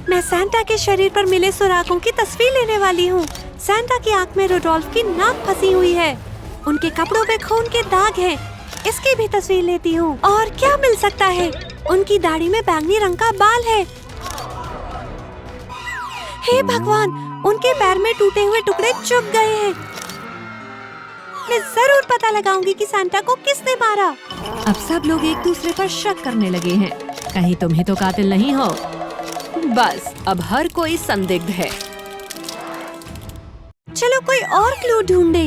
मैं सैंटा के शरीर पर मिले सुराखों की तस्वीर लेने वाली हूँ। सैंटा की आँख में रुडोल्फ की नाक फंसी हुई है। उनके कपड़ों पे खून के दाग हैं। इसकी भी तस्वीर लेती हूँ। और क्या मिल सकता है? उनकी दाढ़ी में बैंगनी रंग का बाल है। हे भगवान, उनके पैर में टूटे हुए टुकड़े चुभ गए हैं। मैं जरूर पता लगाऊंगी कि सैंटा को किसने मारा। अब सब लोग एक दूसरे पर शक करने लगे हैं। कहीं तुम ही तो कातिल नहीं हो? बस अब हर कोई संदिग्ध है। चलो कोई और क्लू ढूंढे।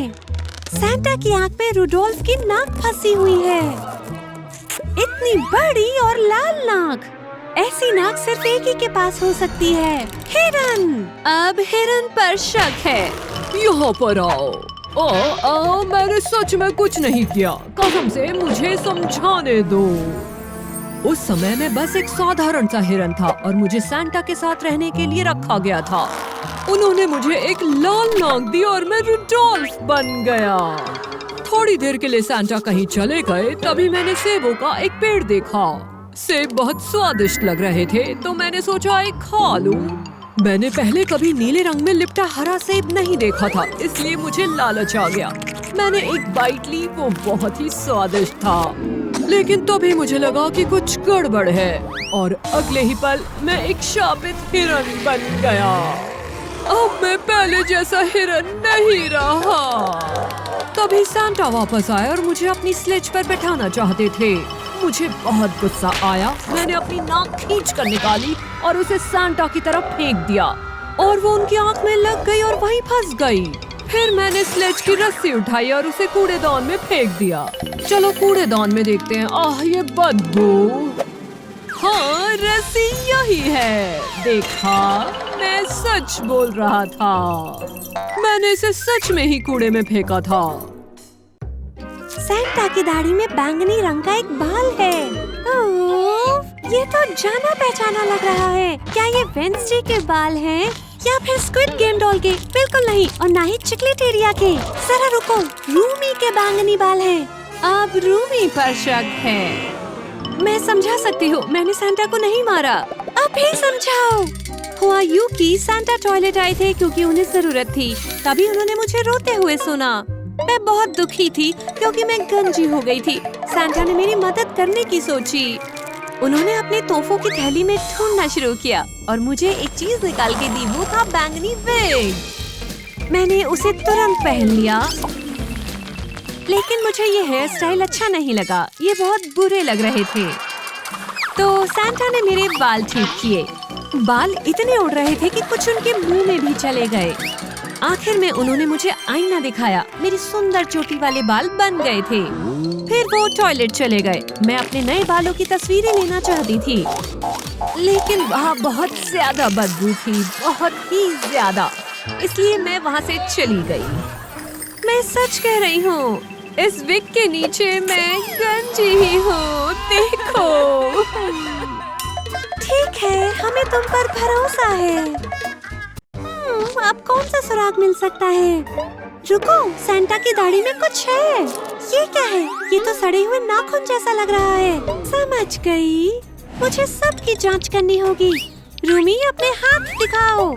सैंटा की आँख में रुडोल्फ की नाक फंसी हुई है। इतनी बड़ी और लाल नाक। ऐसी नाक सिर्फ एक ही के पास हो सकती है। हिरन। अब हिरन पर शक है। यहाँ पर आओ। मैंने सच में कुछ नहीं किया। कसम से मुझे समझाने दो। उस समय मैं बस एक साधारण सा हिरन था और मुझे सैंटा के साथ रहने के लिए रखा गया था। उन्होंने मुझे एक लाल नाक दी और मैं रुडोल्फ बन गया। थोड़ी देर के लिए सैंटा कहीं चले गए, तभी मैंने सेबों का एक पेड़ देखा। सेब बहुत स्वादिष्ट लग रहे थे, तो मैंने सोचा एक खा लूं। मैंने पहले कभी नीले रंग में लिपटा हरा सेब नहीं देखा था, इसलिए मुझे लालच आ गया। मैंने एक बाइट ली, वो बहुत ही स्वादिष्ट था। लेकिन तभी मुझे लगा कि कुछ गड़बड़ है और अगले ही पल मैं एक शापित हिरन बन गया। अब मैं पहले जैसा हिरन नहीं रहा। तभी सैंटा वापस आया और मुझे अपनी स्लेज पर बैठाना चाहते थे। मुझे बहुत गुस्सा आया। मैंने अपनी नाक खींच कर निकाली और उसे सैंटा की तरफ फेंक दिया और वो उनकी आंख में लग गई और वहीं फंस गई। फिर मैंने स्लेज की रस्सी उठाई और उसे कूड़ेदान में फेंक दिया। चलो कूड़ेदान में देखते हैं। आह, ये बदबू। हाँ, रस्सी यही है। देखा, मैं सच बोल रहा था। मैंने इसे सच में ही कूड़े में फेंका था। सैंटा की दाढ़ी में बैंगनी रंग का एक बाल है। ओह, ये तो जाना पहचाना लग रहा है। क्या ये वेडनेसडे के बाल हैं? या फिर स्क्विड गेम डॉल के? बिल्कुल नहीं, और ना ही चिकलेटेरिया के। जरा रुको, रूमी के बैंगनी बाल हैं। अब रूमी पर शक है। मैं समझा सकती हूँ, मैंने सैंटा को नहीं मारा। अब भी समझाओ। हुआ यूं कि सैंटा टॉयलेट आए थे क्योंकि उन्हें जरूरत थी। तभी उन्होंने मुझे रोते हुए सुना। मैं बहुत दुखी थी क्योंकि मैं गंजी हो गई थी। सैंटा ने मेरी मदद करने की सोची। उन्होंने अपने तोहफों की थैली में ढूंढना शुरू किया और मुझे एक चीज निकाल के दी। वो था बैंगनी विग। मैंने उसे तुरंत पहन लिया, लेकिन मुझे ये हेयर स्टाइल अच्छा नहीं लगा। ये बहुत बुरे लग रहे थे। तो सैंटा ने मेरे बाल ठीक किए। बाल इतने उड़ रहे थे कि कुछ उनके मुंह में भी चले गए। आखिर में उन्होंने मुझे आईना दिखाया। मेरी सुंदर चोटी वाले बाल बन गए थे। फिर वो टॉयलेट चले गए। मैं अपने नए बालों की तस्वीरें लेना चाहती थी, लेकिन वहाँ बहुत ज्यादा बदबू थी, बहुत ही ज्यादा। इसलिए मैं वहाँ से चली गई। मैं सच कह रही हूँ, इस विग के नीचे मैं गंजी ही हूँ। देखो। ठीक है, हमें तुम पर भरोसा है। अब कौन सा सुराग मिल सकता है? रुको, सैंटा की दाढ़ी में कुछ है। ये क्या है? ये तो सड़े हुए नाखून जैसा लग रहा है। समझ गई, मुझे सबकी जांच करनी होगी। रूमी, अपने हाथ दिखाओ।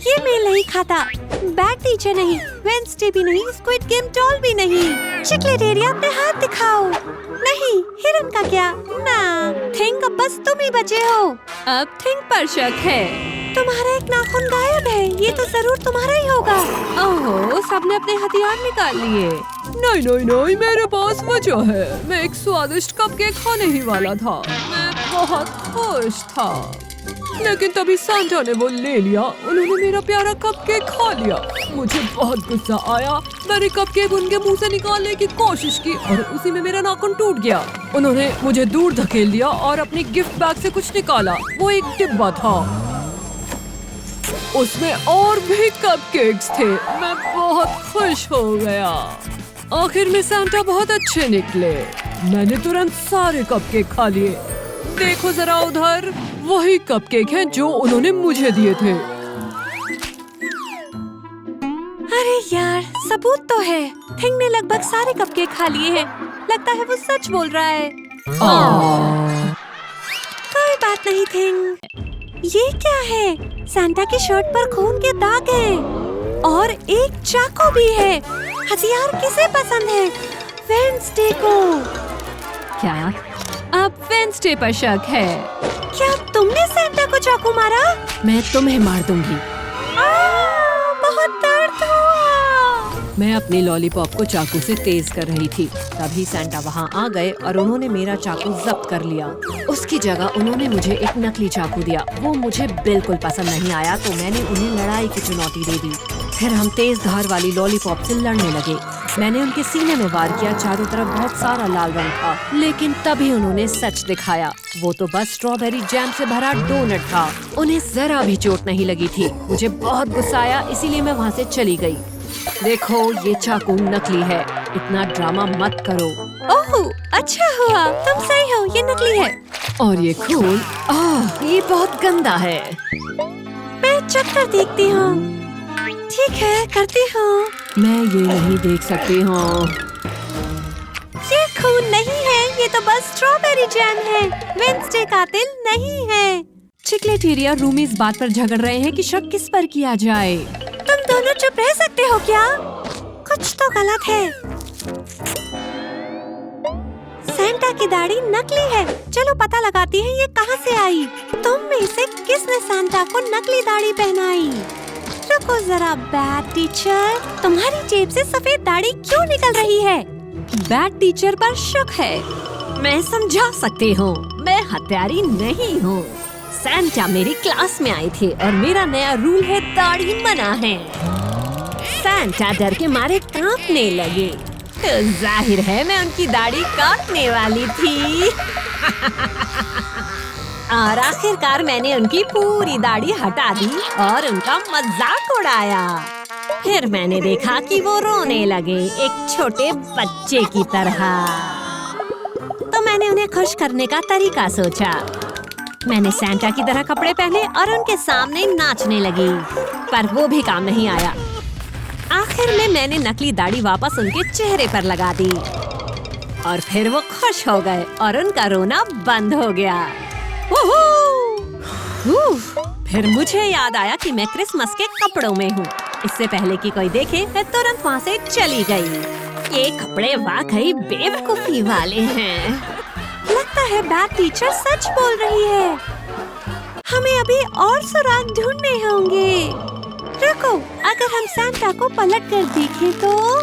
ये मेल नहीं खाता। बैड टीचर नहीं, वेडनेसडे भी नहीं, स्क्विड गेम डॉल भी नहीं। चिकलेटेरिया, अपने हाथ दिखाओ। नहीं, हिरन का क्या? ना, थिंक, अब बस तुम ही बचे हो। अब थिंक पर शक है। तुम्हारा एक नाखून गायब है। ये तो जरूर तुम्हारा ही होगा। ओहो, सबने अपने हथियार निकाल लिए। नहीं नहीं नहीं, मेरे पास वजह है। मैं एक स्वादिष्ट कपकेक खाने ही वाला था। मैं बहुत खुश था, लेकिन तभी सैंटा ने वो ले लिया। उन्होंने मेरा प्यारा कपकेक खा लिया। मुझे बहुत गुस्सा आया। मैंने कपकेक उनके मुंह से निकालने की कोशिश की और उसी में मेरा नाखून टूट गया। उन्होंने मुझे दूर धकेल दिया और अपनी गिफ्ट बैग से कुछ निकाला। वो एक डिब्बा था, उसमें और भी कपकेक्स थे। मैं बहुत खुश हो गया। आखिर में सैंटा बहुत अच्छे निकले। मैंने तुरंत सारे कपकेक खा लिए। देखो जरा उधर, वही कपकेक हैं जो उन्होंने मुझे दिए थे। अरे यार, सबूत तो है। थिंग ने लगभग सारे कपकेक खा लिए हैं। लगता है वो सच बोल रहा है। कोई बात नहीं थिंग, ये क्या है? सांता की शर्ट पर खून के दाग हैं और एक चाकू भी है। हथियार किसे पसंद है? वेडनेसडे को। क्या अब वेडनेसडे पर शक है? क्या तुमने सांता को चाकू मारा? मैं तुम्हें मार दूंगी। बहुत दर्द हुआ। मैं अपनी लॉलीपॉप को चाकू से तेज कर रही थी, तभी सांता वहाँ आ गए और उन्होंने मेरा चाकू जब्त कर लिया। उसकी जगह उन्होंने मुझे एक नकली चाकू दिया। वो मुझे बिल्कुल पसंद नहीं आया, तो मैंने उन्हें लड़ाई की चुनौती दे दी। फिर हम तेज धार वाली लॉलीपॉप से लड़ने लगे। मैंने उनके सीने में वार किया। चारों तरफ बहुत सारा लाल रंग था, लेकिन तभी उन्होंने सच दिखाया। वो तो बस स्ट्रॉबेरी जैम से भरा डोनट था। उन्हें जरा भी चोट नहीं लगी थी। मुझे बहुत गुस्सा आया, इसीलिए मैं वहाँ से चली गई। देखो, ये चाकू नकली है। इतना ड्रामा मत करो। ओह, अच्छा हुआ, तुम सही हो, ये नकली है। और ये खून, ये बहुत गंदा है। मैं चेक कर देखती हूँ। ठीक है, करती हूँ। मैं ये नहीं देख सकती हूँ। ये खून नहीं है, ये तो बस स्ट्रॉबेरी जैम है। वेडनेसडे कातिल नहीं है। चिकलेटेरिया रूमी इस बात पर झगड़ रहे हैं कि शक किस पर किया जाए। तुम दोनों चुप रह सकते हो क्या? कुछ तो गलत है। सांता की दाढ़ी नकली है। चलो पता लगाती हैं ये कहाँ से आई। तुम में से किसने सांता को नकली दाढ़ी पहनाई? रुको जरा, बैड टीचर, तुम्हारी जेब से सफेद दाढ़ी क्यों निकल रही है? बैड टीचर पर शक है। मैं समझा सकती हूँ, मैं हत्यारी नहीं हूँ। सांता मेरी क्लास में आई थी और मेरा नया रूल है, दाढ़ी मना है। सांता डर के मारे कांपने लगे, तो जाहिर है मैं उनकी दाढ़ी काटने वाली थी। और आखिरकार मैंने उनकी पूरी दाढ़ी हटा दी और उनका मजाक उड़ाया। फिर मैंने देखा कि वो रोने लगे, एक छोटे बच्चे की तरह। तो मैंने उन्हें खुश करने का तरीका सोचा। मैंने सांता की तरह कपड़े पहने और उनके सामने नाचने लगी, पर वो भी काम नहीं आया। आखिर में मैंने नकली दाढ़ी वापस उनके चेहरे पर लगा दी और फिर वो खुश हो गए और उनका रोना बंद हो गया। फिर मुझे याद आया कि मैं क्रिसमस के कपड़ों में हूँ। इससे पहले कि कोई देखे, मैं तुरंत वहाँ से चली गई। ये कपड़े वाकई बेवकूफी वाले हैं। लगता है बैड टीचर सच बोल रही है। हमें अभी और सुराग ढूंढने होंगे। रुको, अगर हम सांता को पलट कर देखें तो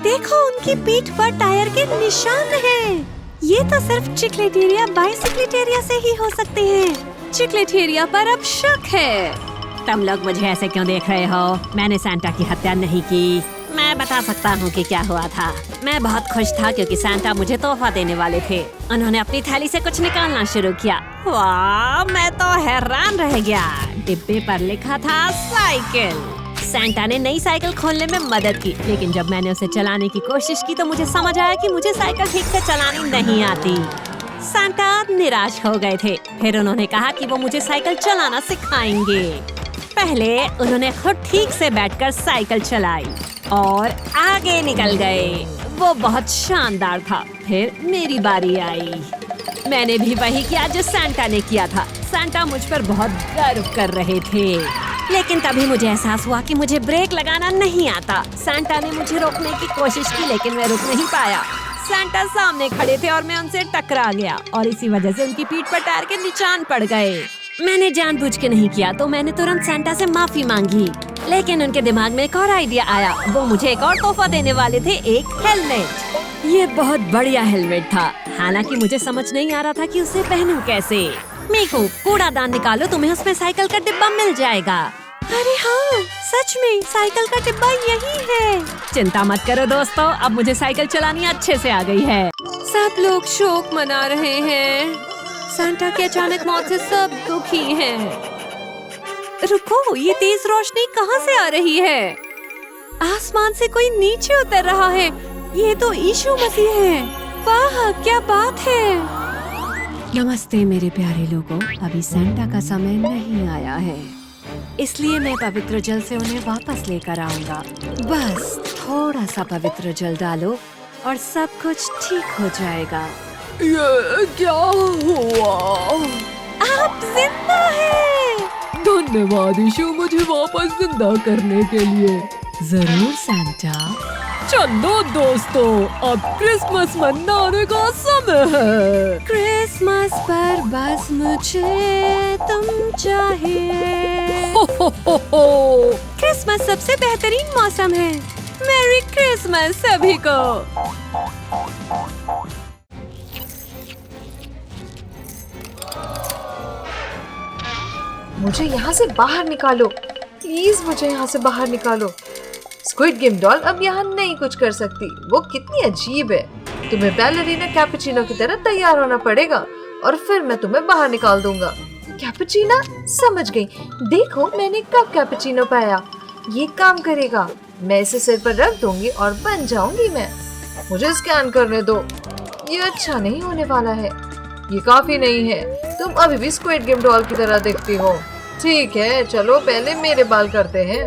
देखो, उनकी पीठ पर टायर के निशान हैं। ये तो सिर्फ चिकलेटेरिया बाइसिकलेटेरिया से ही हो सकते हैं। चिकलेटेरिया पर अब शक है। तुम लोग मुझे ऐसे क्यों देख रहे हो? मैंने सांता की हत्या नहीं की। मैं बता सकता हूँ कि क्या हुआ था। मैं बहुत खुश था क्योंकि सांता मुझे तोहफा देने वाले थे। उन्होंने अपनी थैली से कुछ निकालना शुरू किया। वाह, मैं तो हैरान रह गया। डिब्बे पर लिखा था साइकिल। सांता ने नई साइकिल खोलने में मदद की, लेकिन जब मैंने उसे चलाने की कोशिश की तो मुझे समझ आया कि मुझे साइकिल ठीक से चलानी नहीं आती। सांता निराश हो गए थे। फिर उन्होंने कहा कि वो मुझे साइकिल चलाना सिखाएंगे। पहले उन्होंने खुद ठीक से बैठकर साइकिल चलाई और आगे निकल गए। वो बहुत शानदार था। फिर मेरी बारी आई। मैंने भी वही किया जो सांता ने किया था। सांता मुझ पर बहुत गर्व कर रहे थे, लेकिन तभी मुझे एहसास हुआ कि मुझे ब्रेक लगाना नहीं आता। सांता ने मुझे रोकने की कोशिश की, लेकिन मैं रुक नहीं पाया। सांता सामने खड़े थे और मैं उनसे टकरा गया और इसी वजह से उनकी पीठ पर टायर के निशान पड़ गए। मैंने जानबूझ के नहीं किया, तो मैंने तुरंत सांता से माफी मांगी। लेकिन उनके दिमाग में एक और आइडिया आया। वो मुझे एक और तोहफा देने वाले थे, एक हेलमेट। ये बहुत बढ़िया हेलमेट था, हालांकि मुझे समझ नहीं आ रहा था कि उसे पहनूं कैसे। मीकू, कूड़ादान निकालो, तुम्हें उसमें साइकिल का डिब्बा मिल जाएगा। अरे हाँ, सच में साइकिल का डिब्बा यही है। चिंता मत करो दोस्तों, अब मुझे साइकिल चलानी अच्छे से आ गई है। सब लोग शोक मना रहे हैं। सांता की अचानक मौत से सब दुखी हैं। रुको, ये तेज रोशनी कहाँ से आ रही है? आसमान से कोई नीचे उतर रहा है। ये तो यीशु मसीह है। वाह, क्या बात है। नमस्ते मेरे प्यारे लोगों, अभी सांता का समय नहीं आया है, इसलिए मैं पवित्र जल से उन्हें वापस लेकर आऊंगा। बस थोड़ा सा पवित्र जल डालो और सब कुछ ठीक हो जाएगा। ये क्या हुआ? आप जिंदा हैं। धन्यवाद ईशु मुझे वापस जिंदा करने के लिए। जरूर सैंटा। चलो दोस्तों, अब क्रिसमस मनाने का समय है। क्रिसमस पर बस मुझे तुम चाहिए। हो हो हो हो। क्रिसमस सबसे बेहतरीन मौसम है। मैरी क्रिसमस सभी को। मुझे यहाँ से बाहर निकालो, प्लीज मुझे यहाँ से बाहर निकालो। स्क्विड गेम डॉल अब यहाँ नहीं कुछ कर सकती। वो कितनी अजीब है। तुम्हें बैलरीना कैपुचिनो की तरह तैयार होना पड़ेगा और फिर मैं तुम्हें बाहर निकाल दूंगा। कैपुचिना, समझ गई। देखो मैंने कब कैपुचिनो पाया। ये काम करेगा। मैं इसे सिर पर रख दूंगी और बन जाऊंगी मैं। मुझे स्कैन करने दो। ये अच्छा नहीं होने वाला है। ये काफी नहीं है। तुम अभी भी स्क्विड गेम डॉल की तरह दिखती हो। ठीक है, चलो पहले मेरे बाल करते हैं।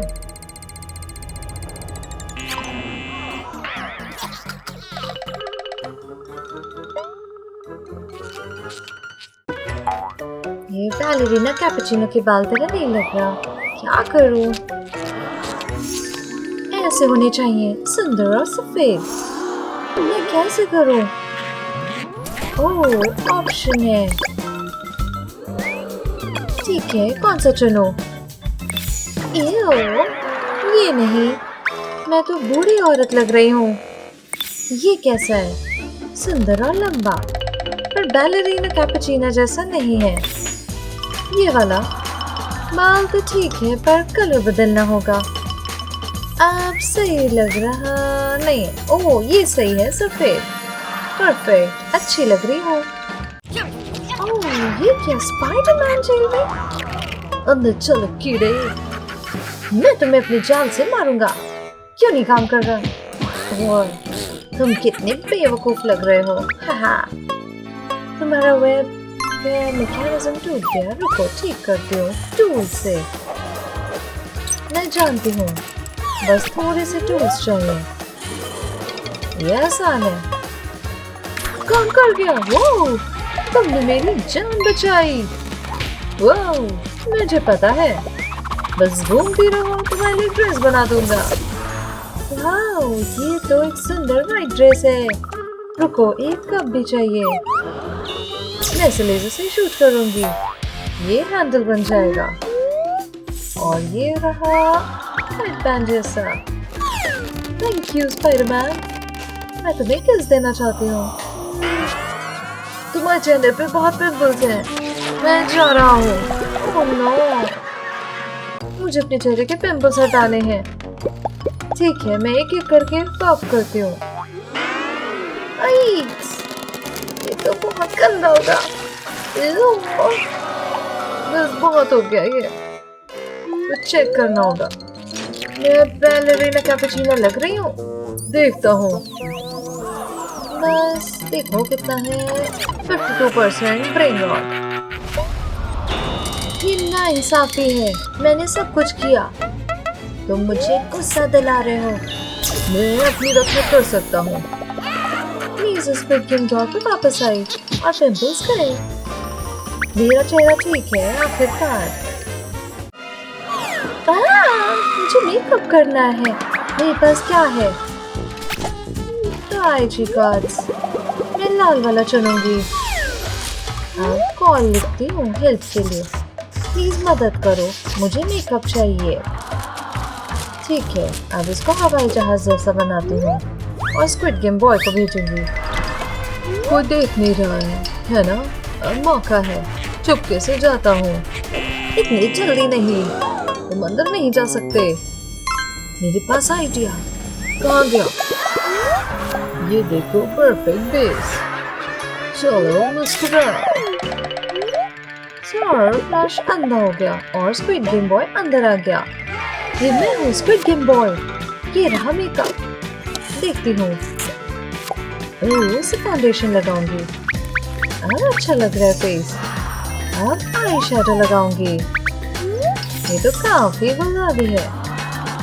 ये बैलरीना कैपुचिनो के बाल तरह नहीं लग रहा। क्या करूं? ऐसे होने चाहिए, सुंदर और सफेद। मैं कैसे करूं? ओह, ऑप्शन है। ठीक है, कौन सा चुनो? ये नहीं, मैं तो बूढ़ी औरत लग रही हूँ। ये कैसा है? सुंदर और लंबा, पर बैलरीना कैपुचिनो जैसा नहीं है। ये वाला बाल तो ठीक है, पर कलर बदलना होगा। अब सही लग रहा नहीं। ओह, ये सही है, सफेद। परफेक्ट, अच्छी लग रही हूँ। ओह, ये क्या स्पाइडरमैन जेल में? अंदर चलो कीड़े, मैं तुम्हें अपनी जाल से मारूंगा। क्यों नहीं काम कर रहा? और तुम कितने बेवकूफ लग रहे हो। हाहा, तुम्हारा वेब मैकेनिज्म टूट गया। रुको, ठीक करती हूँ टूल से। मैं जानती हूँ, बस थोड़े से टूल्स चाहिए। ये आसान है। काम कर गया। वो तुमने मेरी जान बचाई। वाह, मुझे पता है। बस घूमती रहो, तुम्हारे लिए ड्रेस बना दूंगा। वाह, ये तो एक सुंदर वाइट ड्रेस है। रुको, एक कप भी चाहिए। मैं इसे लेजर से शूट करूंगी। ये हैंडल बन जाएगा और ये रहा हेडबैंड जैसा। Thank you Spiderman. मैं तुम्हें किस देना चाहती हूँ। तुम्हारे चेहरे पे बहुत पिंपल्स हैं। मैं जा रहा हूँ। ओह नो, मुझे अपने चेहरे के पिंपल्स हटाने हैं। ठीक है, मैं एक एक करके साफ करती हूँ। ये तो बहुत गंदा होगा। बस बहुत हो गया ये। तो चेक करना होगा। मैं बैलरीना कैपुचिनो लग रही हूँ। देखता हूँ। बस देखो कितना है। 52% ब्रेन रॉट। ये नाइंसाफी है। मैंने सब कुछ किया। तुम मुझे गुस्सा दिला रहे हो। मैं अपनी रक्षा कर सकता हूँ। प्लीज स्क्विड गेम डॉल पे वापस आई और पिंपल्स करे। मेरा चेहरा ठीक है आखिरकार। मुझे मेकअप करना है। मेरे पास क्या है? तो आईजी कार्ड्स। मैं लाल वाला चुनूंगी। अब कॉल लिखती हूँ हेल्प के लिए। प्लीज मदद करो, मुझे मेकअप चाहिए। ठीक है, अब इसको हवाई जहाज जैसा बनाती हूँ और स्क्विड गेम बॉय को भेजूंगी। कोई देख नहीं रहा है ना? अब मौका है। चुपके से जाता हूँ। इतनी जल्दी नहीं, तुम अंदर नहीं जा सकते। मेरे पास आइडिया। कहाँ गया? ये देखो, परफेक्ट बेस। चलो मुस्कुराओ। सर, फ्लैश अंधा हो गया और स्क्विड गेम बॉय अंदर आ गया। ये मैं हूँ स्क्विड गेम बॉय। ये रहा मेकअप। देखती हूँ। इसे फाउंडेशन लगाऊंगी। अच्छा लग रहा है फेस। अब आई शैडो लगाऊंगी। ये तो काफी गुलाबी है।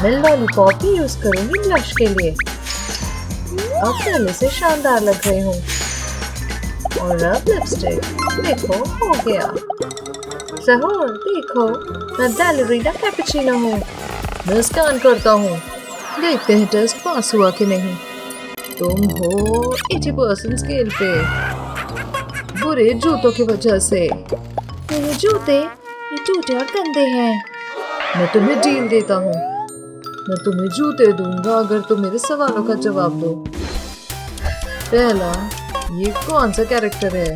मैं लॉलीपॉप भी यूज करूंगी ब्लश के लिए। अब पहले से शानदार लग रही हूँ। और अब लिपस्टिक। देखो, हो गया। सहूर देखो, मैं बैलरीना कैपुचिनो हूँ। मैं स्कैन करता हूँ, देखते हैं टेस्ट पास हुआ कि नहीं। तुम हो 80% स्केल पे, बुरे जूतों की वजह से। मेरे जूते ये टूटे और गंदे हैं। मैं तुम्हें डील देता हूँ, मैं तुम्हें जूते दूंगा अगर तुम मेरे सवालों का जवाब दो। पहला, ये कौन सा कैरेक्टर है?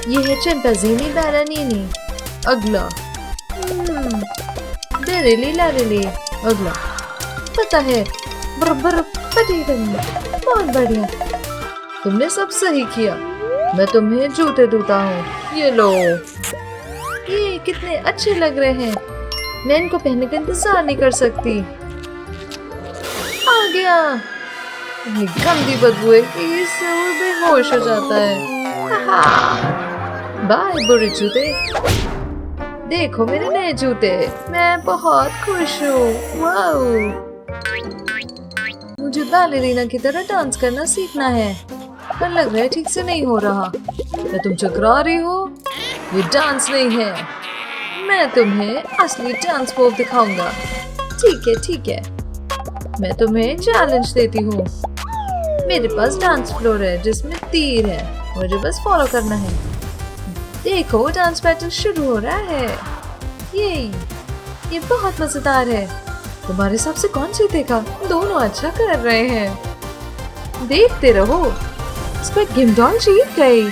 ये है चिंपैंज़ीनी बैरानीनी। अगला, डेरिली लारिली। अगला, पता है, बराबर पटेगा। बहुत बढ़िया, तुमने सब सही किया। मैं तुम्हें जूते दूता हूँ, ये लो। ये कितने अच्छे लग रहे हैं, मैं इनको पहनने का इंतजार नहीं कर सकती। आ गया, ये गंदी बदबू है कि इससे वो बेहोश हो जाता है। बाय बुरे जूते। देखो मेरे नए जूते, मैं बहुत खुश हूँ। वाओ, मुझे बैलेरिना की तरह डांस करना सीखना है, पर लग रहा है ठीक से नहीं हो रहा। क्या तुम चकरा रही हो? ये डांस नहीं है, मैं तुम्हें असली डांस मूव दिखाऊंगा। ठीक है, मैं तुम्हें चैलेंज देती हूँ। मेरे पास डांस फ्लोर है जिसमें तीर है, मुझे बस फॉलो करना है। देखो डांस पैटर्न शुरू हो रहा है। ये बहुत मजेदार है। तुम्हारे हिसाब से कौन जीतेगा? दोनों अच्छा कर रहे हैं, देखते रहो। स्क्विड गेम डॉल जीत गई।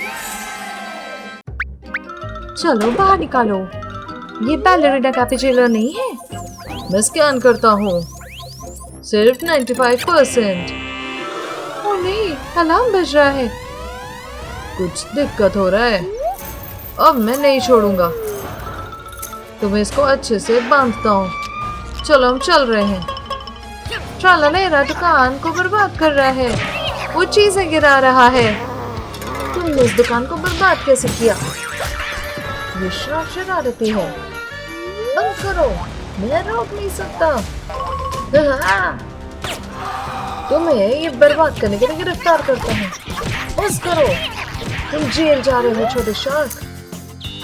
चलो बाहर निकालो, ये बैलेरिना कैपुचिनो नहीं है। मैं स्कैन करता हूँ, सिर्फ 95%। ओ नहीं, अलार्म बज रहा है, कुछ दिक्कत हो रहा है। अब मैं नहीं छोड़ूंगा, तुम्हें इसको अच्छे से बांधता हूँ। चलो हम चल रहे हैं। ट्रालालेरा दुकान को बर्बाद कर रहा है, वो चीजें गिरा रहा है। तुमने इस दुकान को बर्बाद कैसे किया? ये शरारती है, बंद करो, मैं रोक नहीं सकता। तुम्हें ये बर्बाद करने के लिए गिरफ्तार करता हूँ। बस करो, तुम जेल जा रहे हो छोटे शार्क।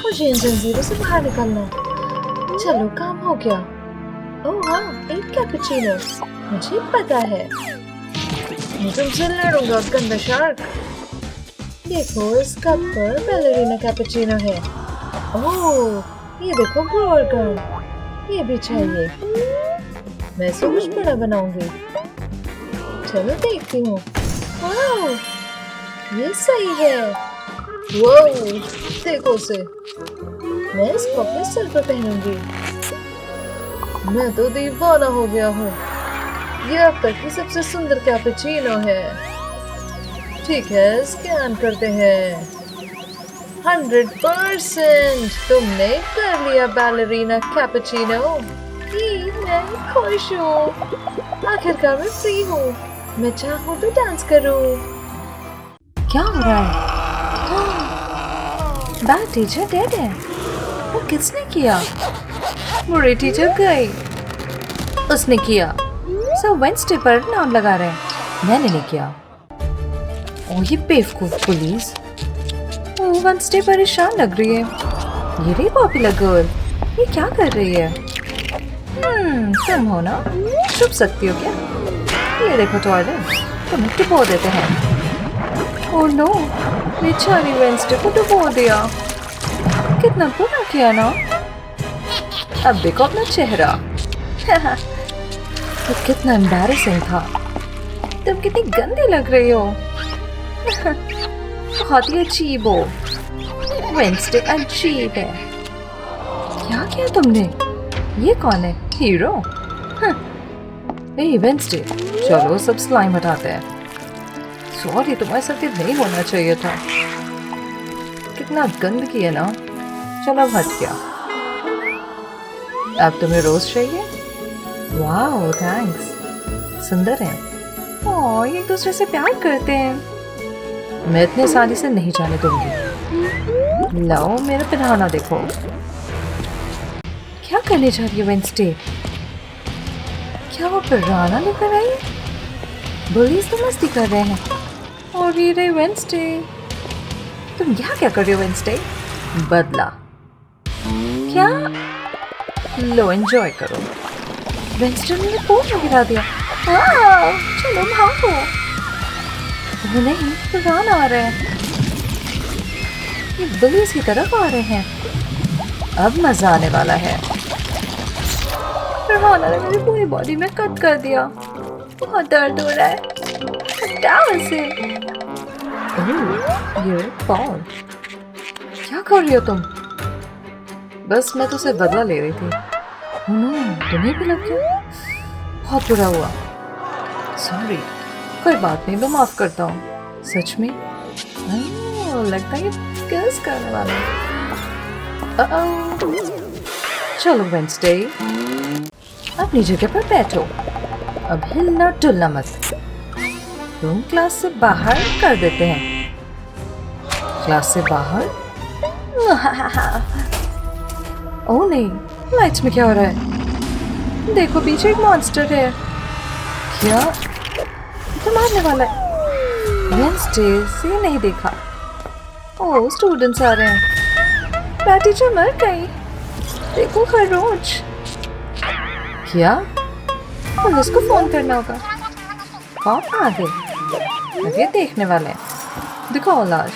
मुझे इन जंजीरों से बाहर निकलना है। चलो काम हो गया। ओह हाँ, एक कैपुचिनो, मुझे पता है। मैं तुमसे लड़ूंगा गंदा शार्क। देखो इस कप पर बैलेरिना कैपुचिनो है। ओह, ये देखो ग्रोवर गर्ल, ये भी चाहिए। मैं इसे कुछ बड़ा बनाऊंगी। चलो देखती हूँ। वाह, ये सही है। वाह, देखो उसे। मैं इसको अपने सर पर पहनूंगी। मैं तो दीवाना हो गया हूँ। ये अब तक की सबसे सुंदर कैपुचिनो है। ठीक है, स्कैन करते हैं। 100%। तुमने कर लिया बैलेरिना कैपुचिनो। मैं खुश हूँ, आखिरकार मैं फ्री हूँ। मैं चाहूँ तो डांस करूँ। क्या हो रहा है? बैड टीचर डेड है। वो किसने किया? बुरी टीचर गई, उसने किया। सब वेंसडे पर नाम लगा रहे हैं। मैंने नहीं किया। ओ ये बेवकूफ पुलिस। ओ वेंसडे परेशान लग रही है। ये रही पॉपुलर गर्ल, ये क्या कर रही है? तुम हो ना, छुप सकती हो क्या? ये देखो टॉयलेट, तुम्हें डुबो देते हैं। ओह नो, बेचारी वेंसडे को डुबो दिया। कितना बुरा किया ना। अब देखो अपना चेहरा। तो कितना एम्बैरेसिंग था। तुम कितनी गंदी लग रही हो। बहुत ही अजीब हो। वेंसडे अजीब है। क्या किया तुमने? ये कौन है? हीरो? वेंसडे, चलो सब स्लाइम हटाते हैं। सॉरी, तुम्हारे साथ ये नहीं होना चाहिए था। कितना गंदगी है ना। चलो अब हट गया। अब तुम्हें रोज चाहिए? वाह थैंक्स, सुंदर है। ओह, ये एक दूसरे से प्यार करते हैं। मैं इतने आसानी से नहीं जाने दूंगी। लाओ मेरा पहनाना देखो। क्या करने जा रही है वेंसडे? क्या वो पिराना लेकर आई? बुलीज तो मस्ती कर रहे हैं। और ये रही वेंसडे। तुम यहाँ क्या कर रही हो वेंसडे? बदला। क्या? लो एंजॉय करो। वेंसडे ने पोल में गिरा दिया। वाह, चलो भागो। वो नहीं, फरहान आ रहे हैं। ये बुलीज की तरफ आ रहे हैं। अब मजा आने वाला है। फरहान ने मेरी पूरी बॉडी में कट कर दिया। बहुत दर्द हो रहा है। हटाओ इसे। ये कौन? क्या कर रही हो तुम? बस मैं तुझसे बदला ले रही थी। तुम्हें भी लग गया? बहुत बुरा हुआ। सॉरी। कोई बात नहीं, मैं माफ करता हूँ। सच में? लगता है ये किस करने वाला है। चलो वेंसडे, अपनी जगह पर बैठो। अब हिलना डुलना मत। तुम क्लास से बाहर कर देते हैं। क्लास से बाहर? ओह नहीं, लाइट्स में क्या हो रहा है? देखो पीछे एक मॉन्स्टर है। क्या? तो मारने वाला है। वेंसडे से नहीं देखा। ओह, स्टूडेंट्स आ रहे हैं। बैड टीचर मर गई। देखो खरगोश। क्या? पुलिस को फोन करना होगा। कौन आगे? अब ये देखने वाले हैं। दिखाओ लाश।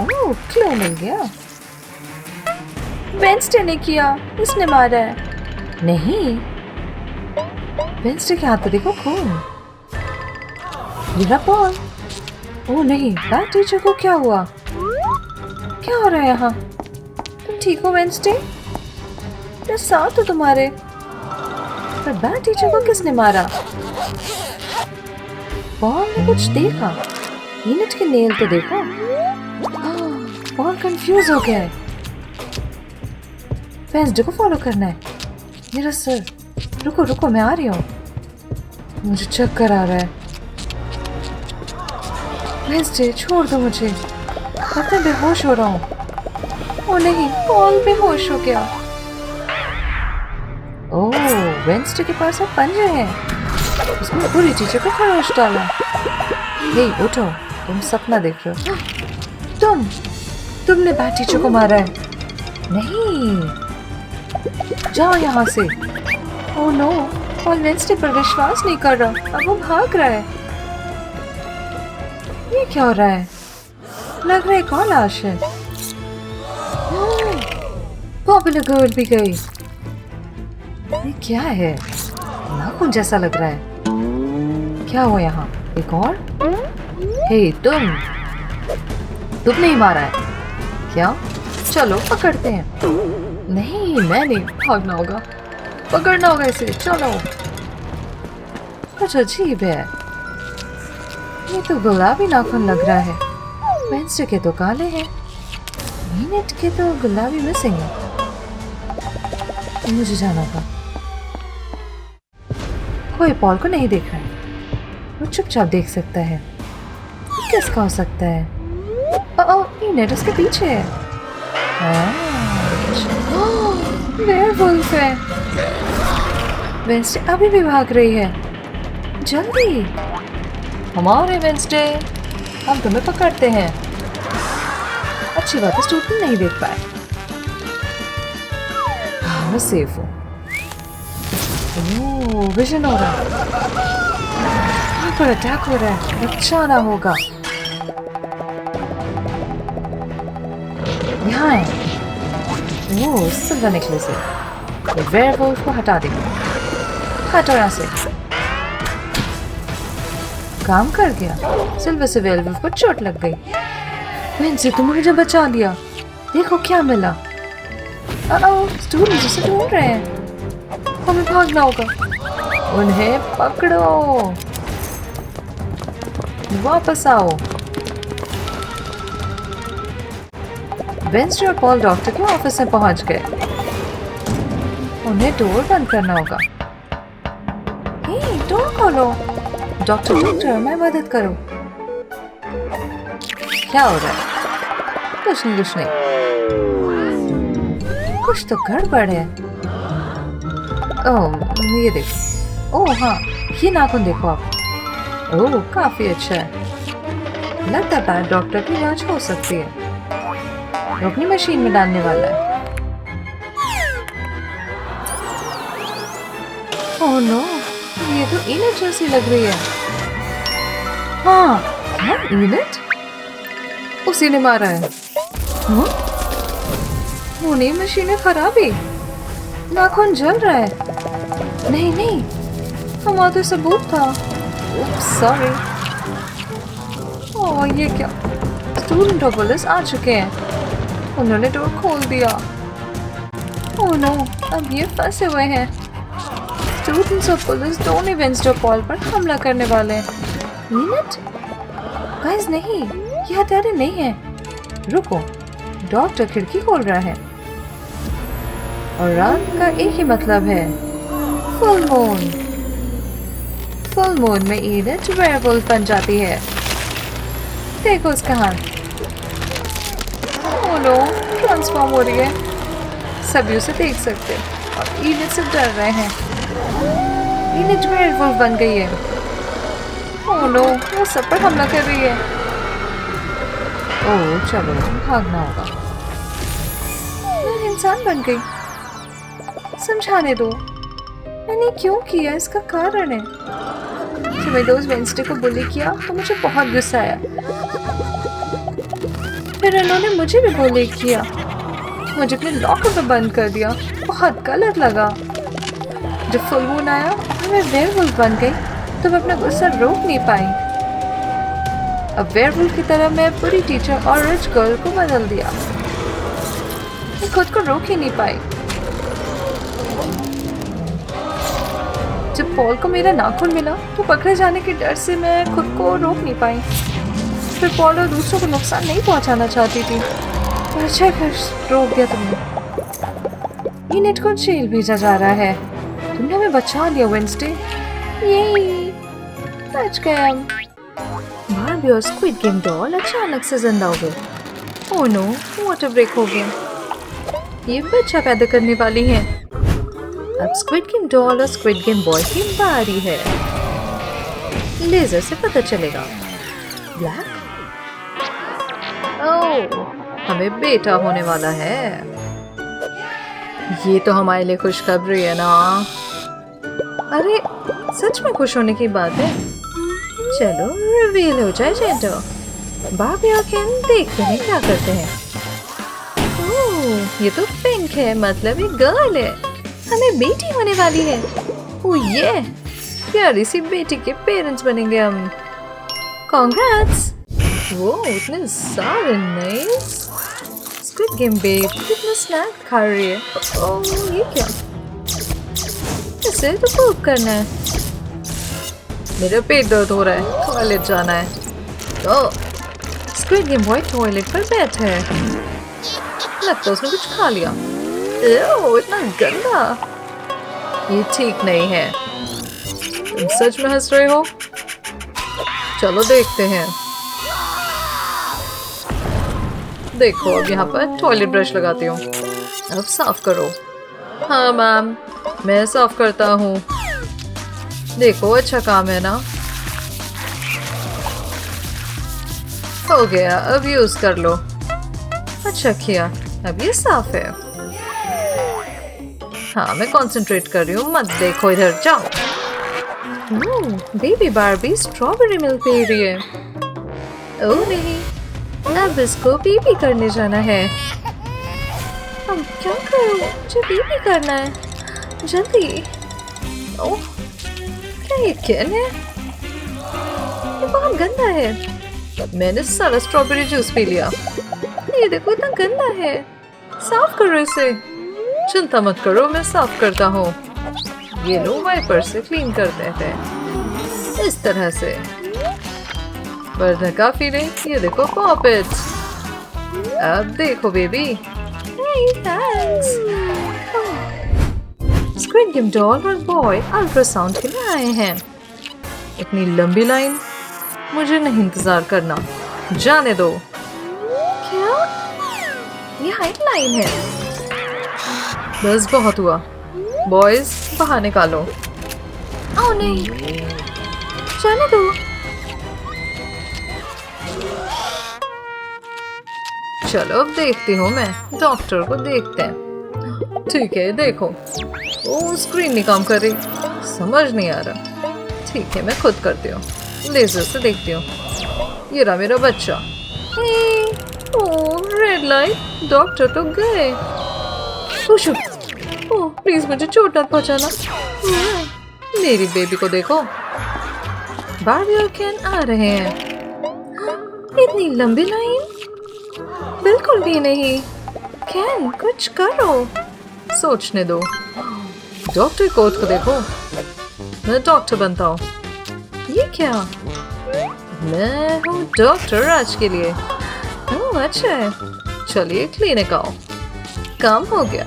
ओह, क्यों मिल गया? वेंसडे ने किया, इसने मारा है। नहीं, वेंसडे के हाथ पे देखो खून। मेरा बॉल। ओह नहीं, बैड टीचर को क्या हुआ? क्या हो रहा है यहाँ? तुम ठीक हो वेंसडे? मैं साथ हूँ तुम्हारे। पर बैड टीचर को किसने मारा? बॉल ने कुछ देखा। यूनिट के नेल तो देखो। बॉल कंफ्यूज हो गया है। वेंसडे को फॉलो करना है। मेरा सर। रुको रुको, मैं आ रही हूँ। मुझे चक्कर आ रहा है। वेंसडे छोड़ दो मुझे। अब मैं बेहोश हो रहा हूँ। ओ नहीं, बॉल बेहोश हो गया। ओह, वेंसडे के पास अब पंजे हैं। उसने पूरी टीचर को खरोच डाला। हे उठो, तुम सपना देख रहे हो। तुमने बैड टीचर को मारा है। नहीं, जाओ यहाँ से। ओह नो, पॉल वेंसडे पर विश्वास नहीं कर रहा। अब वो भाग रहा है। ये क्या हो रहा है? लग रहा है कौन लाश है? पॉपुलर गर्ल भी गई। ये क्या है? नाखून जैसा लग रहा है। क्या हुआ यहाँ? एक और? हे तुमने ही मारा है क्या? चलो पकड़ते हैं। नहीं, मैं नहीं, भागना होगा। पकड़ना होगा इसे। चलो। कुछ अजीब है। ये तो गुलाबी नाखून लग रहा है। वेंसडे के तो काले हैं। मीनट के तो गुलाबी मिसिंग है। मुझे जाना होगा। कोई पॉल को नहीं देख रहा है। वो चुपचाप देख सकता है। किसका हो सकता है? मीनट उसके पीछे है। वेयरवुल्फ है। वेंसडे अभी भी भाग रही है। जल्दी। हमारे वेंसडे, हम तुम्हें पकड़ते हैं। अच्छी बात है, स्टूडेंट नहीं देख पाए। मैं सेफ हूँ। ओह, विजन हो रहा है। यहाँ पर अटैक हो रहा है। बचाना होगा। यहाँ है। ओह, सिल्वर नेकलेस है। वेयरवुल्फ को हटा देंगे। हटो यहाँ से। काम कर गया। सिल्वर से वेयरवुल्फ को चोट लग गई। वेंसडे, तुमने मुझे बचा लिया। देखो क्या मिला। स्टूडेंट्स उसे ढूंढ रहे हैं। हमें भागना होगा। उन्हें पकड़ो। वापस आओ। वेंसडे और पॉल डॉक्टर के ऑफिस में पहुंच गए। उन्हें डोर बंद करना होगा। हे, डोर खोलो। डॉक्टर, मैं मदद करो। क्या हो रहा है? कुछ नहीं। कुछ तो गड़बड़ है। ओह, ये देखो। ओह हाँ, ये नाखून देखो आप। ओह, काफी अच्छा है। लगता है डॉक्टर की जांच हो सकती है। वो अपनी मशीन में डालने वाला है। ओह नो, ये तो इनट जैसी लग रही है। हाँ, इनट? उसी ने मारा है। हाँ? नहीं, मशीनें खराब है। नाखून जल रहा है। नहीं नहीं, हमारा तो सबूत था। सॉरी। ओह, ये क्या? स्टूडेंट और पुलिस आ चुके हैं। उन्होंने डोर खोल दिया। ओह नो, अब ये फंसे हुए हैं। स्टूडेंट्स और पुलिस दोनों वेंसडे पॉल पर हमला करने वाले हैं। मिनट? गाइस नहीं, ये हथियार नहीं है। रुको, डॉक्टर खिड़की खोल रहा है। और रात का एक ही मतलब है, फुल मून। फुल मून में ईनट वेयरवुल्फ बन जाती है। देखो उसका हाथ। ओह नो, ट्रांसफॉर्म हो रही है। सभी उसे देख सकते और ईनट से डर रहे हैं। ईनट वेयरवुल्फ बन गई है। ओह नो, वो सब पर हमला कर रही है। ओह चलो, भागना होगा। मैं इंसान बन गई। समझाने दो, मैंने क्यों किया, इसका कारण है। जब मैं दोस्त वेंसडे को बुली किया तो मुझे बहुत गुस्सा आया। फिर उन्होंने मुझे भी बुली किया, मुझे अपने लॉकर में बंद कर दिया। बहुत गलत लगा। जब फुल मून आया और मैं वेयरवुल्फ बन गई तो मैं अपना गुस्सा रोक नहीं पाई। अब वेयरवुल्फ की तरह मैं पूरी टीचर और रिच गर्ल को बदल दिया। मैं खुद को रोक ही नहीं पाई। जब पॉल को मेरा नाखून मिला तो पकड़े जाने के डर से मैं खुद को रोक नहीं पाई। फिर पॉल और दूसरों को नुकसान नहीं पहुंचाना चाहती थी। पर अच्छा फिर रोक दिया तुमने। ईनट को जेल भेजा जा रहा है। तुमने हमें बचा लिया वेंसडे। यही बच गए हम। बारबी और स्क्विड गेम डॉल अचानक से जिंदा हो गए। ओह नो, वाटर ब्रेक हो गया। ये बच्चा पैदा करने वाली है। अब स्क्विड गेम डॉल और स्क्विड गेम बॉय की बारी है। लेजर से पता चलेगा। ब्लैक? ओह, हमें बेटा होने वाला है। ये तो हमारे लिए खुशखबरी है ना। अरे सच में खुश होने की बात है। चलो रिवील हो जाए जेंडर। बारबी और केन देखते हैं क्या करते हैं। ओह, ये तो पिंक है, मतलब ये गर्ल है। हमें बेटी होने वाली है। ओह ये प्यारी सी बेटी के पेरेंट्स बनेंगे हम। कांग्रेट्स। वो इतने सारे नाइस। स्क्विड गेम बेब कितना स्नैक खा रही है। ओह ये क्या? इसे तो पोप करना है। मेरा पेट दर्द हो रहा है, टॉयलेट जाना है। तो स्क्विड गेम बॉय टॉयलेट पर बैठा है। लगता है उसने कुछ खा लिया। ओह इतना गंदा। ये ठीक नहीं है। तुम सच में हंस रहे हो? चलो देखते हैं। देखो अब यहाँ पर टॉयलेट ब्रश लगाती हूँ। अब साफ करो। हाँ मैम, मैं साफ करता हूँ। देखो अच्छा काम है ना। हो गया, अब यूज कर लो। अच्छा किया, अब ये साफ है। हाँ मैं कंसंट्रेट कर रही हूँ, मत देखो इधर, जाओ। Baby Barbie strawberry milk P रही है। ओह नहीं, अब इसको पीपी करने जाना है। अब क्या करूँ, मुझे पीपी करना है, जल्दी। ओह क्या ये केन है? ये बहुत गंदा है। मैंने सारा स्ट्रॉबेरी जूस पी लिया। ये देखो इतना गंदा है, साफ करो इसे। चिंता मत करो, मैं साफ करता हूँ। ये लो वाइपर से क्लीन कर देते हैं इस तरह से। बर्तन काफी नहीं, ये देखो पॉपेट्स। अब देखो baby. Thanks. Squid game doll और बॉय अल्ट्रासाउंड के लिए आए हैं। इतनी लंबी लाइन, मुझे नहीं इंतजार करना, जाने दो। क्या? ये हाइट लाइन है। बस बहुत हुआ, बॉयज बाहर निकालो। ओह नहीं, जाने दो। चलो अब देखती हूँ मैं, डॉक्टर को देखते हैं। ठीक है देखो, ओ स्क्रीन नहीं काम कर रही, समझ नहीं आ रहा। ठीक है मैं खुद करती हूँ, लेजर से देखती हूँ। ये रहा मेरा बच्चा। ओह रेड लाइट, डॉक्टर तो गए। ओह प्लीज मुझे चोट मत पहुंचाना। मेरी बेबी को देखो। बार्बी और केन आ रहे हैं। इतनी लंबी लाइन? बिल्कुल भी नहीं। केन कुछ करो। सोचने दो। डॉक्टर कोट को देखो, मैं डॉक्टर बनता हूँ। ये क्या? मैं हूँ डॉक्टर आज के लिए। ओह अच्छा है, चलिए क्लिनिक आओ। काम हो गया।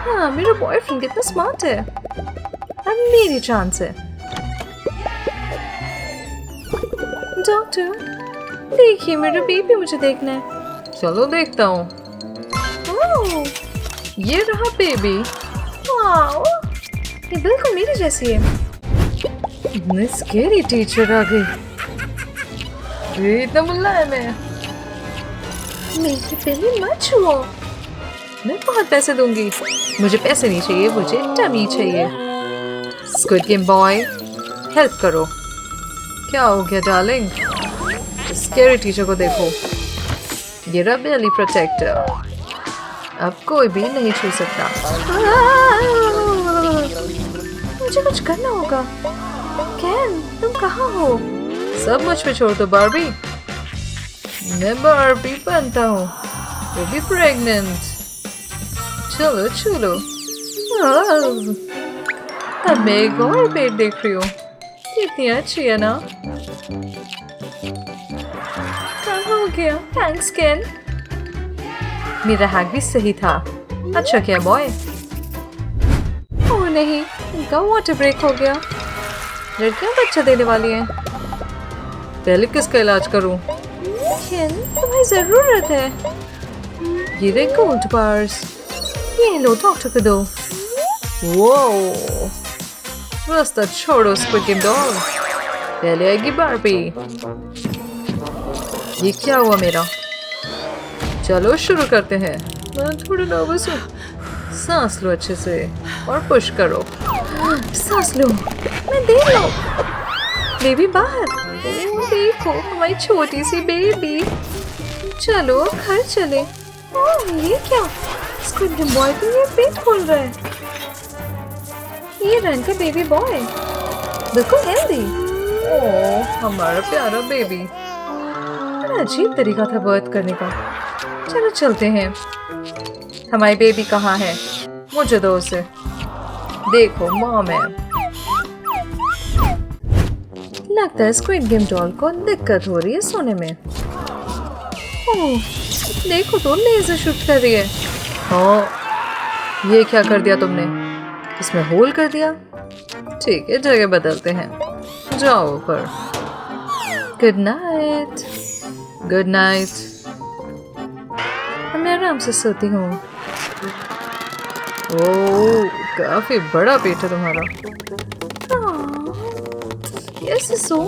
हाँ मेरा बॉयफ्रेंड कितना स्मार्ट है। अब मेरी चांस है। डॉक्टर देखिए, मेरा बेबी मुझे देखना है। चलो देखता हूँ। ओह ये रहा बेबी। वाओ ये बिल्कुल मेरी जैसी है। इतनी स्कैरी टीचर आ गई। ये इतना मुलायम है। मेरी बेबी मत छुओ। मैं बहुत पैसे दूंगी। मुझे पैसे नहीं चाहिए, मुझे टमी चाहिए। स्क्विड गेम बॉय हेल्प करो। क्या हो गया डार्लिंग? स्कैरी टीचर को देखो। ये रहा बेली प्रोटेक्टर। अब कोई भी नहीं छू सकता। मुझे कुछ करना होगा। केन तुम कहाँ हो? सब मुझ पे छोड़ दो बार्बी। मैं बार्बी बनता हूँ, वो भी प्रेग्नेंट। चलो चलो। अब मैं एक और पेट देख रही हूँ। कितनी अच्छी है ना? क्या हो गया? थैंक्स केन। मेरा हैक भी सही था। अच्छा क्या बॉय? ओह नहीं, इनका वाटर ब्रेक हो गया। लड़कियां बच्चा देने वाली हैं। पहले किसका इलाज करूं? केन तुम्हें जरूरत है। ये रहे गोल्ड बार्स। ये लो डॉक्टर को दो। वो रास्ता छोड़ो स्क्विड गेम डॉल। पहले आएगी बार्बी। ये क्या हुआ मेरा? चलो शुरू करते हैं। मैं थोड़ा नर्वस हूँ। सांस लो अच्छे से और पुश करो। सांस लो। मैं देख लो। बेबी बाहर। ओह देखो हमारी छोटी सी बेबी। चलो घर चले। ओह ये क्या? स्क्विड गेम बॉय तो ये पेट खोल रहा है। ये रन का बेबी बॉय बिल्कुल हेल्दी। ओह हमारा प्यारा बेबी। बड़ा अजीब तरीका था बर्थ करने का। चलो चलते हैं। हमारी बेबी कहाँ है? मुझे दो उसे। देखो मॉम है। लगता है स्क्विड गेम डॉल को दिक्कत हो रही है सोने में। ओह देखो तो लेजर शूट कर रही है। हाँ ये क्या कर दिया तुमने? इसमें होल कर दिया। ठीक है जगह बदलते हैं। जाओ ऊपर। Good night. Good night. मैं आराम से सोती हूँ। ओह काफी बड़ा पेट है तुम्हारा। कैसे सो?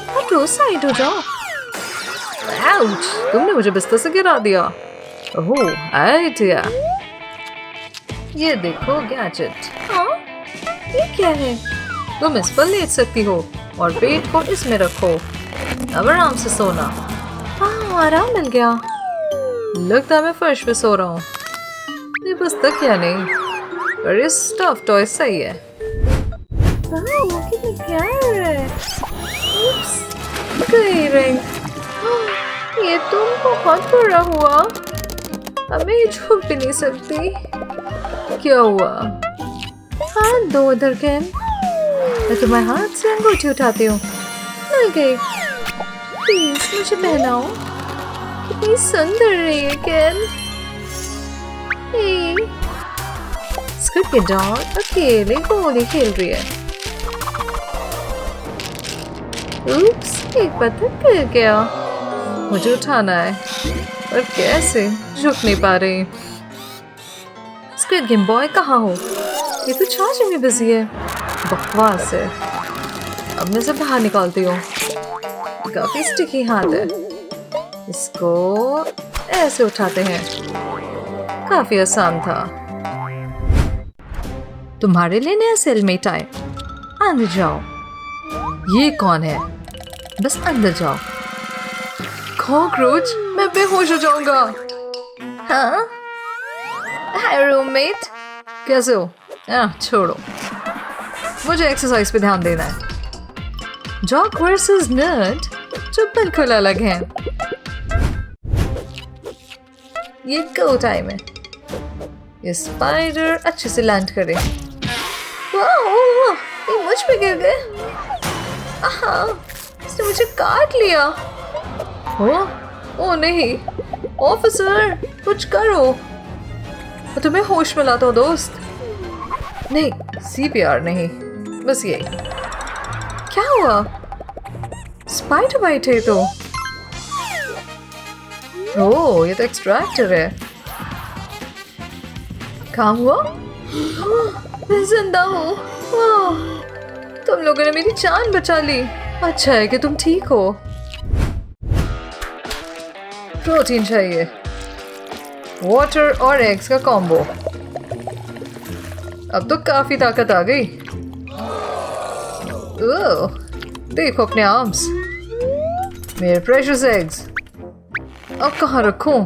आप रोज साइड हो जाओ। आउच, तुमने मुझे बिस्तर से गिरा दिया। ओह आइडिया। ये देखो गैजेट। हाँ ये क्या है? तुम इस पर लेट सकती हो और पेट को इसमें रखो। अब आराम से सोना। हाँ आराम मिल गया। लगता है मैं फर्श पे सो रहा हूँ। ये बस तकिया नहीं, पर ये स्टफ टॉय सही है। कितनी प्यार है। गई रिंग। ये तुम बहुत बुरा हुआ। अब मैं झुक भी नहीं सकती। क्या हुआ? हाथ दो उधर केन। मैं तुम्हारे हाथ से अंगूठी उठाती हूँ। मिल गई। प्लीज मुझे पहनाओ। कितनी सुंदर रही है केन। स्क्विड गेम डॉल अकेले गोली खेल रही है। उप्स, एक पत्थर गिर गया। मुझे उठाना है, पर कैसे? झुक नहीं पा रही। स्क्विड गेम बॉय कहाँ हो? ये तो चार्जिंग में बिजी है। बकवास है। अब मैं इसे बाहर निकालती हूँ। काफी स्टिकी हाथ है। इसको ऐसे उठाते हैं। काफी आसान था। तुम्हारे लिए नया सेलमेट आए। अंदर जाओ। ये कौन है? बस अंदर जाओ। कॉकरोच, मैं बेहोश हो जाऊंगा। हाँ? हाय रूममेट, कैसे हो? छोड़ो, मुझे एक्सरसाइज पे ध्यान देना है। जॉक वर्सेस नर्ड जो बिल्कुल अलग हैं। ये गो टाइम है। ये स्पाइडर अच्छे से लैंड करे। वाह, ये मुझ पे गिर गए। आहा, इसने मुझे काट लिया। ओ नहीं, ऑफिसर कुछ करो। मैं तुम्हें होश में लाता हूँ दोस्त। नहीं, CPR नहीं, बस ये। क्या हुआ? स्पाइडर बाइट है तो। ओह, ये तो एक्सट्रैक्टर है। काम हुआ? मैं जिंदा हूँ। तुम लोगों ने मेरी जान बचा ली। अच्छा है कि तुम ठीक हो। प्रोटीन चाहिए। वाटर और एग्स का कॉम्बो। अब तो काफी ताकत आ गई। ओह, देखो अपने आर्म्स। मेरे प्रेशियस एग्स। अब कहाँ रखूं?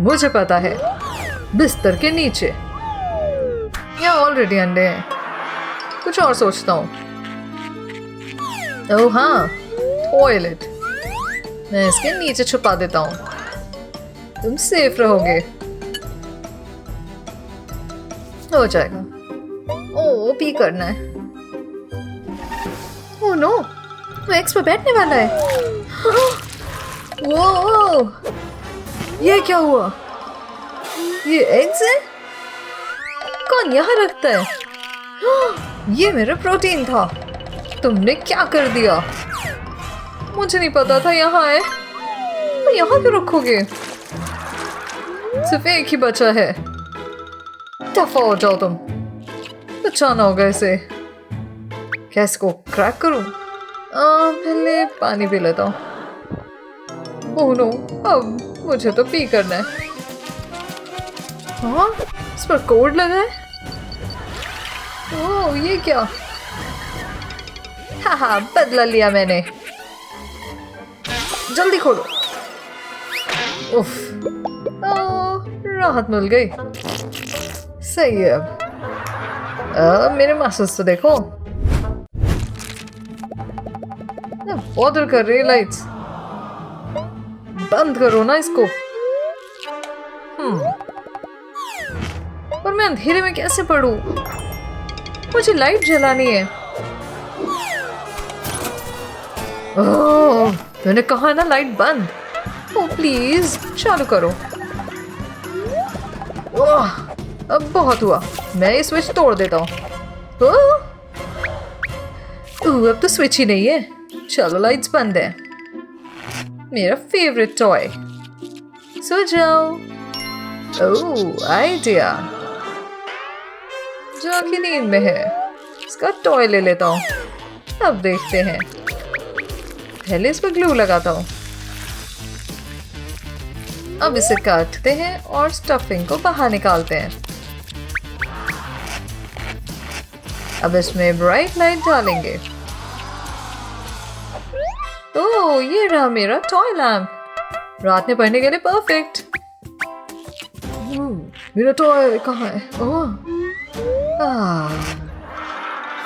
मुझे पता है, बिस्तर के नीचे। यहाँ ऑलरेडी अंडे हैं। कुछ और सोचता हूँ। ओह हाँ, टॉयलेट। मैं इसके नीचे छुपा देता हूँ। तुम सेफ रहोगे। हो जाएगा। ओह, पी करना है। ओह नो, वो एक्स पर बैठने वाला है। वो ये क्या हुआ? ये एग्स है? कौन यहाँ रखता है? ये मेरा प्रोटीन था। तुमने क्या कर दिया? मुझे नहीं पता था यहाँ है। तो यहाँ क्यों रखोगे? सिर्फ एक ही बचा है। दफा हो जाओ तुम। बचाना होगा इसे। कैसे को क्रैक करूं? पहले पानी पी लेता हूँ। ओह नो, अब मुझे तो पी करना है। हाँ, इस पर कोड लगा है। ओह, ये क्या? हाँ, बदला लिया मैंने। जल्दी खोलो। उफ, राहत मिल गई। सही है। अब मेरे मसल्स तो देखो। बॉदर कर रही लाइट्स। बंद करो ना इसको। पर मैं अंधेरे में कैसे पढूं? मुझे लाइट जलानी है। ओह, मैंने कहा ना लाइट बंद। ओह प्लीज चालू करो। ओह, अब बहुत हुआ। मैं ये स्विच तोड़ देता हूँ। अब तो स्विच ही नहीं है। चलो लाइट्स बंद है। मेरा फेवरेट टॉय। सो जाओ। Oh, idea. जो कि नींद में है। इसका टॉय ले लेता हूँ। अब देखते हैं। पहले इस पर ग्लू लगाता हूँ। अब इसे काटते हैं और स्टफिंग को बाहर निकालते हैं। अब इसमें ब्राइट लाइट डालेंगे। ओह, ये रहा मेरा टॉय लैम्प। रात में पढ़ने के लिए परफेक्ट। मेरा टॉय कहाँ है? ओह,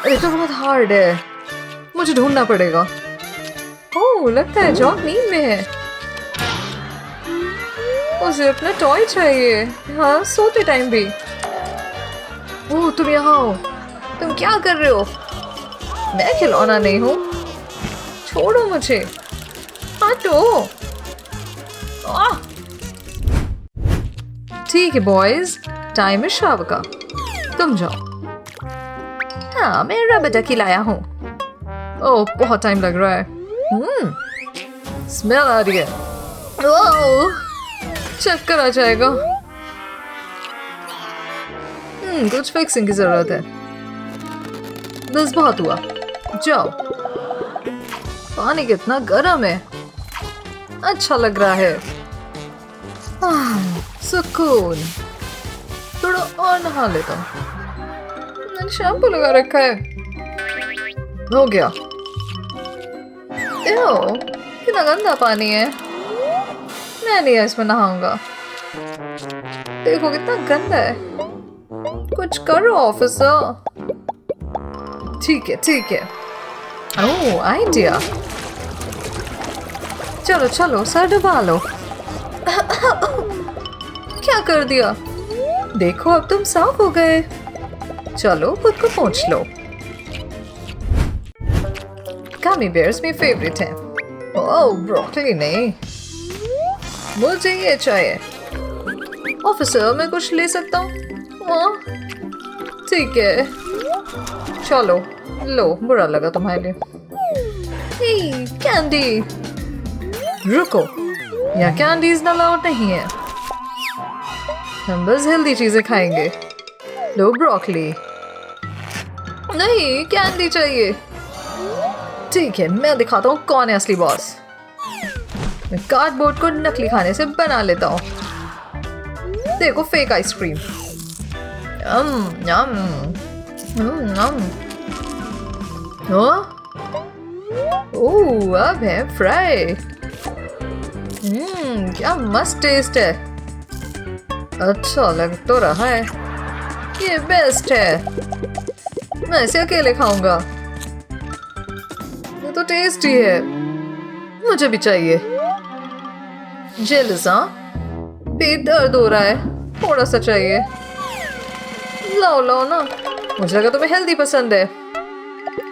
ये तो बहुत हार्ड है। मुझे ढूंढना पड़ेगा। ओह, लगता है जॉक नींद में है। उसे अपना टॉय चाहिए। हाँ, सोते टाइम भी। ओह, तुम यहाँ हो। तुम क्या कर रहे हो? मैं खिलौना नहीं हूँ। छोड़ो मुझे। हटो। ठीक है बॉयज, टाइम है शाम का। तुम जाओ। हाँ, मैं रबर डकी लाया हूँ। ओह, बहुत टाइम लग रहा है। स्मेल आ रही है। ओह, चक्कर आ जाएगा। कुछ फिक्सिंग की जरूरत है। बस बहुत हुआ। जाओ। पानी कितना गर्म है। अच्छा लग रहा है। सुकून। थोड़ा और नहा लेता हूँ। मैंने शैम्पू लगा रखा है। हो गया। कितना गंदा पानी है। मैं नहीं इसमें नहाऊंगा। देखो कितना गंदा है। कुछ करो ऑफिसर। ठीक है। ओह आइडिया। चलो चलो सर डुबा लो। क्या कर दिया? देखो अब तुम साफ हो गए। चलो खुद को पोंछ लो। गमी बेयर्स मेरे फेवरेट हैं। ओह ब्रोकली नहीं, मुझे ये चाहिए। ऑफिसर मैं कुछ ले सकता हूँ? ठीक है चलो लो। बुरा लगा तुम्हारे लिए। कैंडी। रुको, यहाँ कैंडीज अलाउड नहीं है। हम बस हेल्दी चीजें खाएंगे। लो ब्रोकली। नहीं कैंडी चाहिए। ठीक है मैं दिखाता हूँ कौन है असली बॉस। मैं कार्डबोर्ड को नकली खाने से बना लेता हूँ। देखो फेक आइसक्रीम। ओह अब है फ्राई। क्या मस्त टेस्ट है। अच्छा लग तो रहा है। ये बेस्ट है। मैं इसे अकेले खाऊंगा। ये तो टेस्टी है। मुझे भी चाहिए। जेलस हाँ? पेट दर्द हो रहा है। थोड़ा सा चाहिए। लाओ लाओ ना। मुझे लगा तुम्हें हेल्दी पसंद है।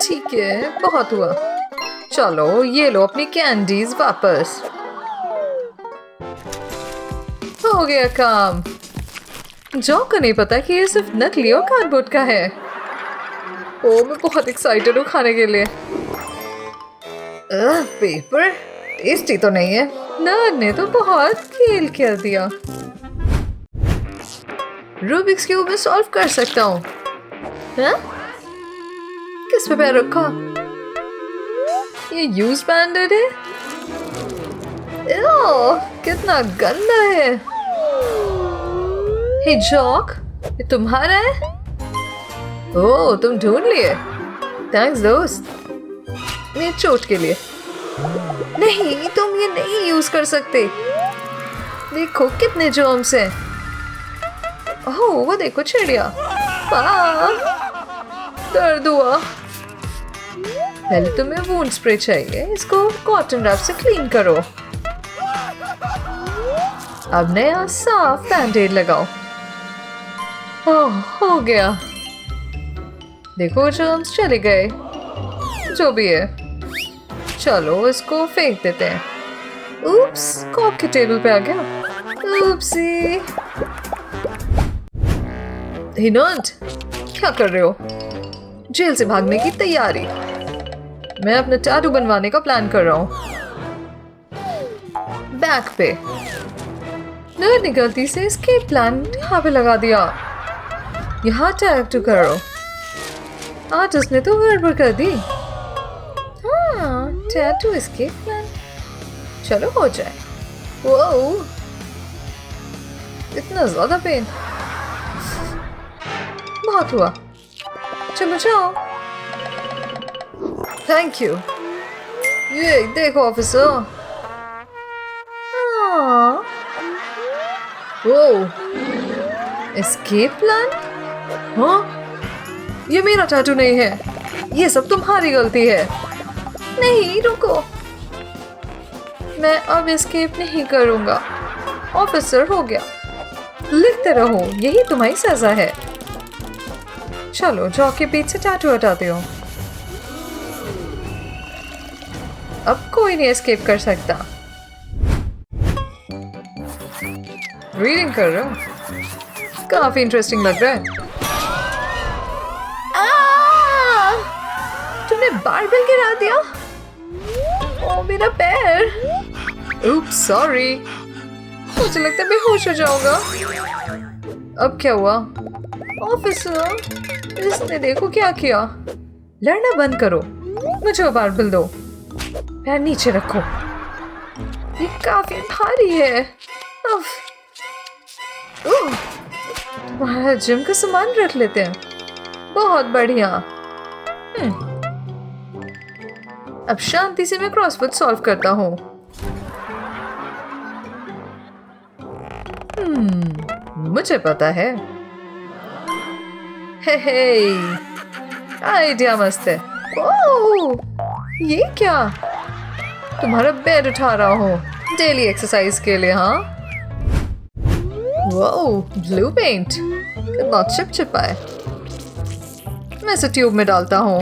ठीक है बहुत हुआ। चलो ये लो अपनी कैंडीज वापस। हो गया काम। जॉ को नहीं पता कि ये सिर्फ नकली और कार्डबोर्ड का है। ओ मैं बहुत एक्साइटेड हूँ खाने के लिए। पेपर टेस्टी तो नहीं है। नर्ड ने तो बहुत खेल कर दिया। रूबिक्स क्यूब में सॉल्व कर सकता हूँ। किस पे पैर रखा? ये यूज बैंडेड है। कितना गंदा है। हे जॉक, ये तुम्हारा है? ओह तुम ढूंढ लिए। थैंक्स दोस्त। मेरी चोट के लिए। नहीं तुम ये नहीं यूज कर सकते। देखो कितने जर्म्स हैं। ओह वो देखो चिड़िया। दर्द हुआ। पहले तुम्हें वुंड स्प्रे चाहिए। इसको कॉटन रैप से क्लीन करो। अब नया साफ बैंडेड लगाओ। ओह हो गया। देखो जर्म्स चले गए। जो भी है चलो इसको फेंक देते हैं। उप्स कॉक के टेबल पे आ गया। उप्सी। हिनोट क्या कर रहे हो? जेल से भागने की तैयारी। मैं अपना टैटू बनवाने का प्लान कर रहा हूँ। बैक पे। नर्ड ने गलती से एस्केप प्लान यहाँ पे लगा दिया। यहाँ टैटू करो। आर्टिस्ट ने तो गड़बड़ कर दी। हाँ टैटू एस्केप प्लान। चलो हो जाए। वो इतना ज्यादा पेन। बहुत हुआ। चलो जाओ। Thank you. ये देखो ऑफिसर। Escape plan? हाँ ये मेरा टैटू नहीं है। ये सब तुम्हारी गलती है। नहीं रुको, मैं अब एस्केप नहीं करूंगा। ऑफिसर हो गया। लिखते रहो, यही तुम्हारी सजा है। चलो जॉ के पीठ से टैटू हटाते हो। अब कोई नहीं एस्केप कर सकता। रीडिंग कर रहा हूँ। काफी इंटरेस्टिंग लग रहा है। तुमने बारबेल गिरा दिया। ओ मेरा पैर। Oops sorry. मुझे लगता है बेहोश हो जाऊंगा। अब क्या हुआ? ऑफिसर इसने देखो क्या किया। लड़ना बंद करो। मुझे वो बारबेल दो। पैर नीचे रखो। ये काफी भारी है। तुम्हारा जिम का सामान रख लेते हैं। बहुत बढ़िया। अब शांति से मैं क्रॉसवर्ड सॉल्व करता हूँ। मुझे पता है। हे, आइडिया मस्त है। ओह, ये क्या? तुम्हारा बेड उठा रहा हूँ डेली एक्सरसाइज के लिए। हाँ, वाओ, ब्लू पेंट कितना चिपचिपा है। मैं इसे ट्यूब में डालता हूँ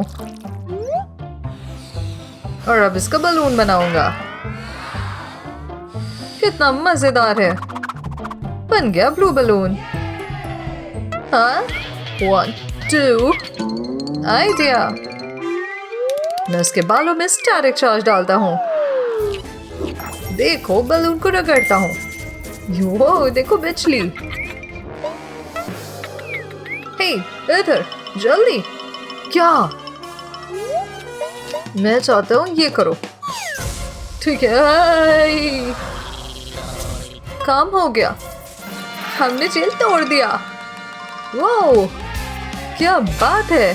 और अब इसका बलून बनाऊंगा। कितना मजेदार है। बन गया ब्लू बलून। हाँ, 1 2 आइडिया। मैं उसके बालों में स्टैटिक चार्ज डालता हूँ। देखो, बलून को रगड़ता हूँ। यो, देखो बिजली। हे, इधर जल्दी। क्या? मैं चाहता हूँ ये करो। ठीक है, काम हो गया। हमने जेल तोड़ दिया। वाओ, क्या बात है।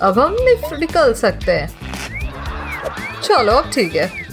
अब हम निकल सकते हैं। चलो, अब ठीक है।